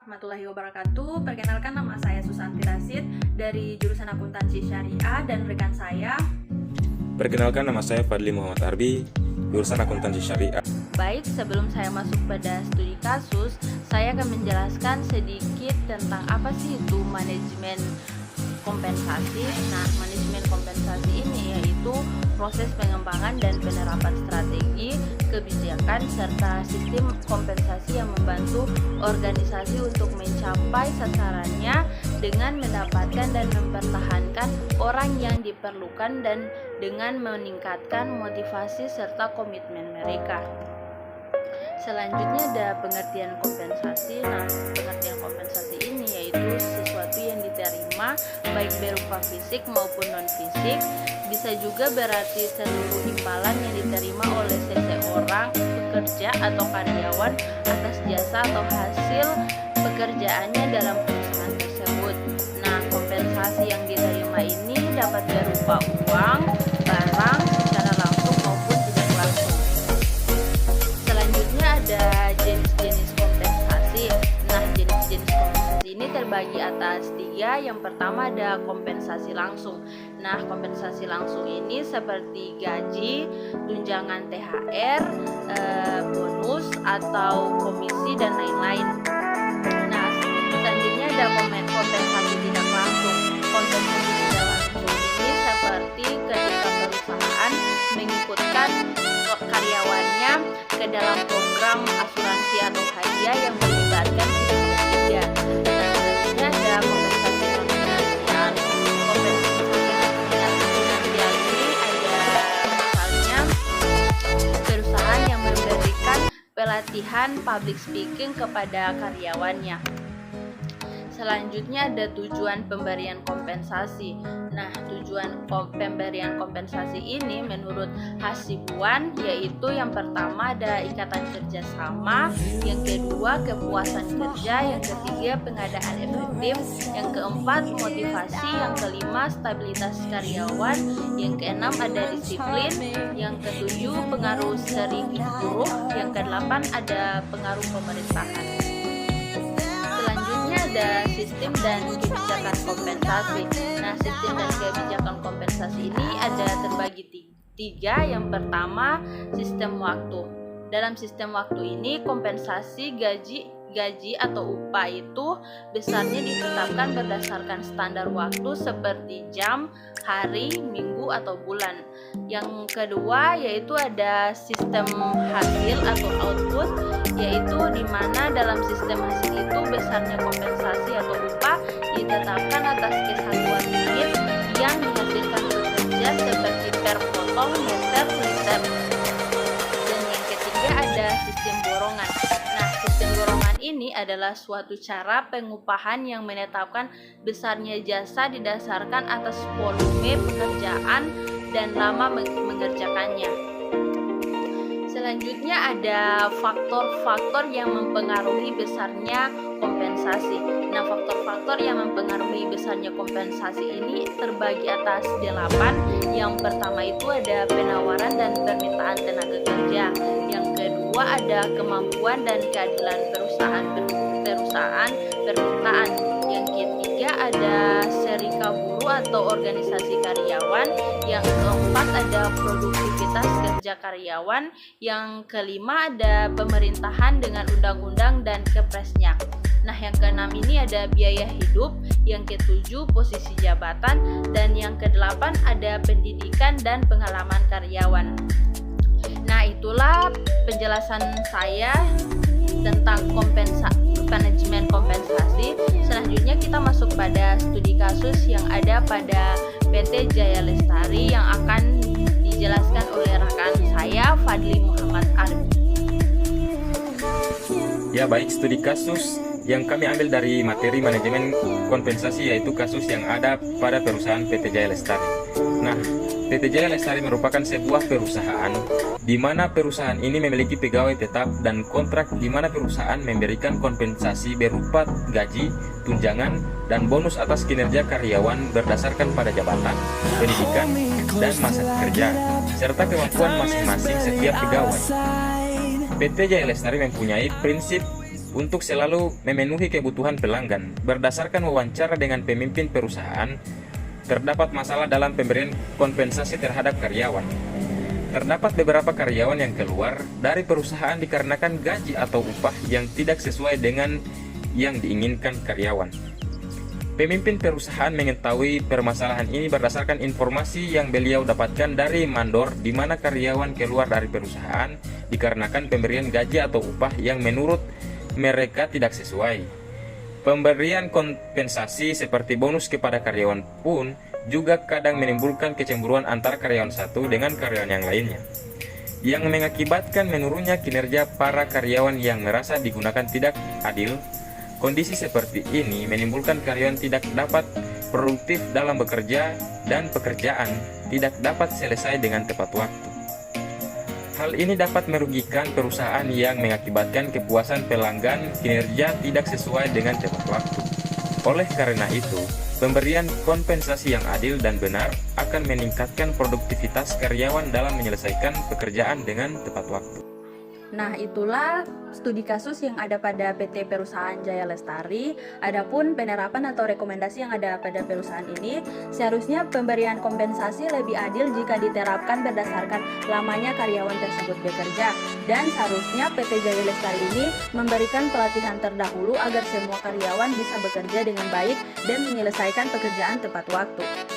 Warahmatullahi wabarakatuh. Perkenalkan, nama saya Susanti Rasid dari jurusan Akuntansi Syariah, dan rekan saya. Perkenalkan, nama saya Fadli Muhammad Arbi, jurusan Akuntansi Syariah. Baik, sebelum saya masuk pada studi kasus, saya akan menjelaskan sedikit tentang apa sih itu manajemen kompensasi. Nah, manajemen kompensasi ini yaitu proses pengembangan dan penerapan strategi, kebijakan, serta sistem kompensasi yang membantu organisasi untuk mencapai sasarannya dengan mendapatkan dan mempertahankan orang yang diperlukan dan dengan meningkatkan motivasi serta komitmen mereka. Selanjutnya ada pengertian kompensasi. Nah, pengertian kompensasi ini yaitu sesuatu yang diterima baik berupa fisik maupun non-fisik. Bisa juga berarti seluruh imbalan yang diterima oleh seseorang pekerja atau karyawan atas jasa atau hasil pekerjaannya dalam perusahaan tersebut. Nah, kompensasi yang diterima ini dapat berupa uang, barang, secara langsung maupun tidak langsung. Selanjutnya ada jenis-jenis kompensasi. Nah, jenis-jenis kompensasi ini terbagi atas 3. Yang pertama ada kompensasi langsung. Nah, kompensasi langsung ini seperti gaji, tunjangan THR, bonus atau komisi dan lain-lain. Nah, selanjutnya ada kompensasi tidak langsung. Kompensasi tidak langsung ini seperti ketika perusahaan mengikutkan karyawannya ke dalam program asuransi atau hadiah yang melibatkan pihak ketiga. Nah, selanjutnya ada kompensasi non finansial. Kompensasi non finansial ini ada misalnya perusahaan yang memberikan pelatihan public speaking kepada karyawannya. Selanjutnya ada tujuan pemberian kompensasi. Nah, tujuan pemberian kompensasi ini menurut Hasibuan yaitu yang pertama ada ikatan kerjasama, yang kedua kepuasan kerja, yang ketiga pengadaan efektif, yang keempat motivasi, yang kelima stabilitas karyawan, yang keenam ada disiplin, yang ketujuh pengaruh sering buruk, yang kedelapan ada pengaruh pemerintahan. Ada sistem dan kebijakan kompensasi. Nah, sistem dan kebijakan kompensasi ini ada terbagi 3. Yang pertama, sistem waktu. Dalam sistem waktu ini, kompensasi gaji atau upah itu besarnya ditetapkan berdasarkan standar waktu seperti jam, hari, minggu, atau bulan. Yang kedua yaitu ada sistem hasil atau output, yaitu di mana dalam sistem hasil itu besarnya kompensasi atau upah ditetapkan atas kesatuan unit yang dihasilkan pekerja seperti per potong, meter, liter. Dan yang ketiga ada sistem borongan. Nah, sistem borongan ini adalah suatu cara pengupahan yang menetapkan besarnya jasa didasarkan atas volume pekerjaan dan lama mengerjakannya. Selanjutnya ada faktor-faktor yang mempengaruhi besarnya kompensasi. Nah, faktor-faktor yang mempengaruhi besarnya kompensasi ini terbagi atas 8. Yang pertama itu ada penawaran dan permintaan tenaga kerja. Yang kedua ada kemampuan dan keadilan perusahaan permintaan. Yang ketiga ada serikat buruh atau organisasi karyawan. Yang keempat ada produktivitas kerja karyawan. Yang kelima ada pemerintahan dengan undang-undang dan kepresnya. Nah, yang keenam ini ada biaya hidup, yang ketujuh posisi jabatan, dan yang kedelapan ada pendidikan dan pengalaman karyawan. Nah, itulah penjelasan saya tentang manajemen kompensasi. Selanjutnya kita masuk pada studi kasus yang ada pada PT Jaya Lestari yang akan dijelaskan oleh rekan saya Fadli Muhammad Arbi. Ya, baik, studi kasus yang kami ambil dari materi manajemen kompensasi yaitu kasus yang ada pada perusahaan PT Jaya Lestari. Nah, PT Jaya Lestari merupakan sebuah perusahaan di mana perusahaan ini memiliki pegawai tetap dan kontrak, di mana perusahaan memberikan kompensasi berupa gaji, tunjangan, dan bonus atas kinerja karyawan berdasarkan pada jabatan, pendidikan, dan masa kerja, serta kemampuan masing-masing setiap pegawai. PT Jaya Lestari mempunyai prinsip untuk selalu memenuhi kebutuhan pelanggan. Berdasarkan wawancara dengan pemimpin perusahaan, terdapat masalah dalam pemberian kompensasi terhadap karyawan. Terdapat beberapa karyawan yang keluar dari perusahaan dikarenakan gaji atau upah yang tidak sesuai dengan yang diinginkan karyawan. Pemimpin perusahaan mengetahui permasalahan ini berdasarkan informasi yang beliau dapatkan dari mandor, di mana karyawan keluar dari perusahaan dikarenakan pemberian gaji atau upah yang menurut mereka tidak sesuai. Pemberian kompensasi seperti bonus kepada karyawan pun juga kadang menimbulkan kecemburuan antara karyawan satu dengan karyawan yang lainnya, yang mengakibatkan menurunnya kinerja para karyawan yang merasa digunakan tidak adil. Kondisi seperti ini menimbulkan karyawan tidak dapat produktif dalam bekerja dan pekerjaan tidak dapat selesai dengan tepat waktu. Hal ini dapat merugikan perusahaan yang mengakibatkan kepuasan pelanggan kinerja tidak sesuai dengan tepat waktu. Oleh karena itu, pemberian kompensasi yang adil dan benar akan meningkatkan produktivitas karyawan dalam menyelesaikan pekerjaan dengan tepat waktu. Nah, itulah studi kasus yang ada pada PT Perusahaan Jaya Lestari. Adapun penerapan atau rekomendasi yang ada pada perusahaan ini, seharusnya pemberian kompensasi lebih adil jika diterapkan berdasarkan lamanya karyawan tersebut bekerja. Dan seharusnya PT Jaya Lestari ini memberikan pelatihan terdahulu agar semua karyawan bisa bekerja dengan baik dan menyelesaikan pekerjaan tepat waktu.